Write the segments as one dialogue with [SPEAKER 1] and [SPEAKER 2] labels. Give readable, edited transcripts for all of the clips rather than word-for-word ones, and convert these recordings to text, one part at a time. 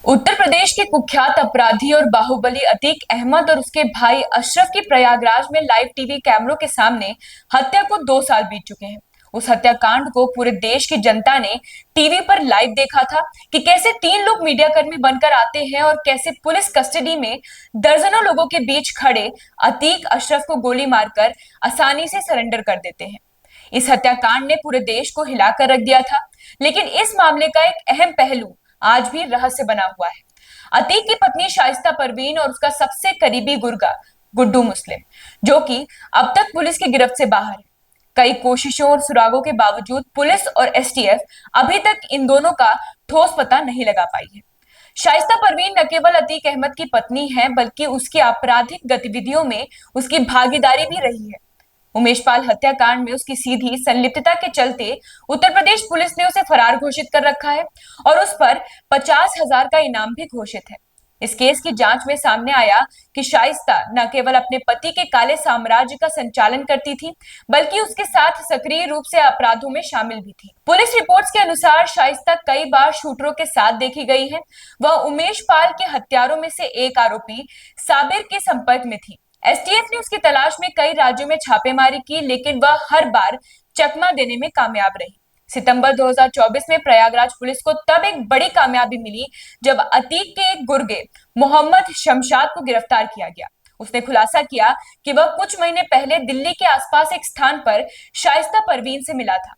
[SPEAKER 1] उत्तर प्रदेश के कुख्यात अपराधी और बाहुबली अतीक अहमद और उसके भाई अशरफ की प्रयागराज में लाइव टीवी कैमरों के सामने हत्या को 2 साल बीत चुके हैं। उस हत्याकांड को पूरे देश की जनता ने टीवी पर लाइव देखा था कि कैसे 3 लोग मीडियाकर्मी बनकर आते हैं और कैसे पुलिस कस्टडी में दर्जनों लोगों के बीच खड़े अतीक अशरफ को गोली मारकर आसानी से सरेंडर कर देते हैं। इस हत्याकांड ने पूरे देश को हिलाकर रख दिया था, लेकिन इस मामले का एक अहम पहलू आज भी रहस्य बना हुआ है। अतीक की पत्नी शाइस्ता परवीन और उसका सबसे करीबी गुर्गा गुड्डू मुस्लिम, जो कि अब तक पुलिस की गिरफ्त से बाहर है। कई कोशिशों और सुरागों के बावजूद पुलिस और एसटीएफ अभी तक इन दोनों का ठोस पता नहीं लगा पाई है। शाइस्ता परवीन न केवल अतीक अहमद की पत्नी है, बल्कि उसकी आपराधिक गतिविधियों में उसकी भागीदारी भी रही है। उमेश पाल हत्याकांड में उसकी सीधी संलिप्तता के चलते उत्तर प्रदेश पुलिस ने उसे फरार घोषित कर रखा है और उस पर 50,000 का इनाम भी घोषित है। इस केस की जांच में सामने आया कि शाइस्ता न केवल अपने पति के काले साम्राज्य का संचालन करती थी, बल्कि उसके साथ सक्रिय रूप से अपराधों में शामिल भी थी। पुलिस रिपोर्ट्स के अनुसार शाइस्ता कई बार शूटरों के साथ देखी गई है। वह उमेश पाल के हत्यारों में से एक आरोपी साबिर के संपर्क में थी। एसटीएफ ने उसकी तलाश में कई राज्यों में छापेमारी की, लेकिन वह हर बार चकमा देने में कामयाब रही। सितंबर 2024 में प्रयागराज पुलिस को तब एक बड़ी कामयाबी मिली जब अतीक के एक गुर्गे मोहम्मद शमशाद को गिरफ्तार किया गया। उसने खुलासा किया कि वह कुछ महीने पहले दिल्ली के आसपास एक स्थान पर शाइस्ता परवीन से मिला था।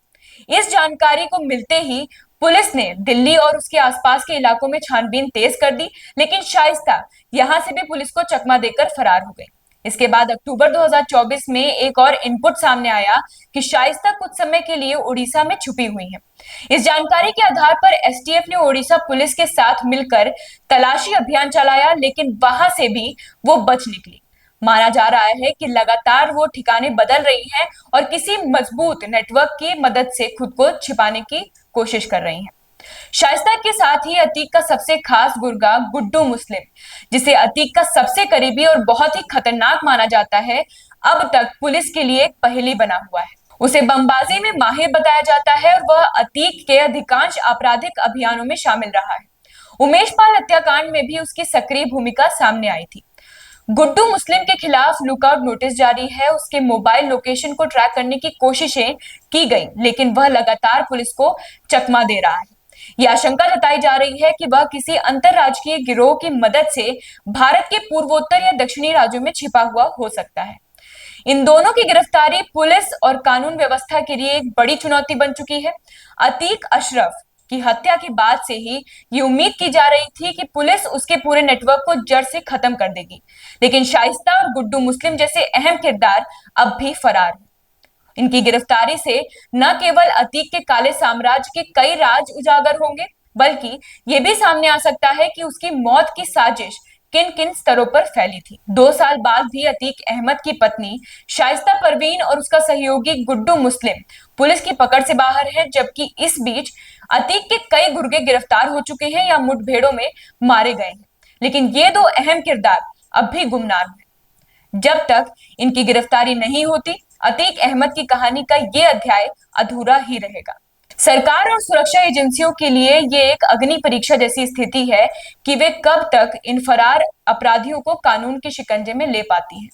[SPEAKER 1] इस जानकारी को मिलते ही पुलिस ने दिल्ली और उसके आसपास के इलाकों में छानबीन तेज कर दी, लेकिन शाइस्ता यहां से भी पुलिस को चकमा देकर फरार हो गई। इसके बाद अक्टूबर 2024 में एक और इनपुट सामने आया कि शाइस्ता कुछ समय के लिए उड़ीसा में छुपी हुई है। इस जानकारी के आधार पर एसटीएफ ने उड़ीसा पुलिस के साथ मिलकर तलाशी अभियान चलाया, लेकिन वहां से भी वो बच निकली। माना जा रहा है कि लगातार वो ठिकाने बदल रही हैं और किसी मजबूत नेटवर्क की मदद से खुद को छिपाने की कोशिश कर रही हैं। शाइस्ता के साथ ही अतीक का सबसे खास गुर्गा गुड्डू मुस्लिम, जिसे अतीक का सबसे करीबी और बहुत ही खतरनाक माना जाता है, अब तक पुलिस के लिए एक पहेली बना हुआ है। उसे बमबाजी में माहिर बताया जाता है और वह अतीक के अधिकांश आपराधिक अभियानों में शामिल रहा है। उमेश पाल हत्याकांड में भी उसकी सक्रिय भूमिका सामने आई थी। गुड्डू मुस्लिम के खिलाफ लुकआउट नोटिस जारी है। उसके मोबाइल लोकेशन को ट्रैक करने की कोशिशें की गई, लेकिन वह लगातार पुलिस को चकमा दे रहा है। यह आशंका जताई जा रही है कि वह किसी अंतरराज्यीय गिरोह की मदद से भारत के पूर्वोत्तर या दक्षिणी राज्यों में छिपा हुआ हो सकता है। इन दोनों की गिरफ्तारी पुलिस और कानून व्यवस्था के लिए एक बड़ी चुनौती बन चुकी है। अतीक अशरफ की हत्या के बाद से ही ये उम्मीद की जा रही थी कि पुलिस उसके पूरे नेटवर्क को जड़ से खत्म कर देगी, लेकिन शाइस्ता और गुड्डू मुस्लिम जैसे अहम किरदार अब भी फरार हैं। इनकी गिरफ्तारी से न केवल अतीक के काले साम्राज्य के कई राज उजागर होंगे, बल्कि ये भी सामने आ सकता है कि उसकी मौत की साजिश किन किन स्तरों पर फैली थी। 2 साल बाद भी अतीक अहमद की पत्नी शाइस्ता परवीन और उसका सहयोगी गुड्डू मुस्लिम पुलिस की पकड़ से बाहर है, जबकि इस बीच अतीक के कई गुर्गे गिरफ्तार हो चुके हैं या मुठभेड़ों में मारे गए हैं। लेकिन ये दो अहम किरदार अब भी गुमनाम हैं। जब तक इनकी गिरफ्तारी नहीं होती, अतीक अहमद की कहानी का ये अध्याय अधूरा ही रहेगा। सरकार और सुरक्षा एजेंसियों के लिए ये एक अग्नि परीक्षा जैसी स्थिति है कि वे कब तक इन फरार अपराधियों को कानून के शिकंजे में ले पाती हैं।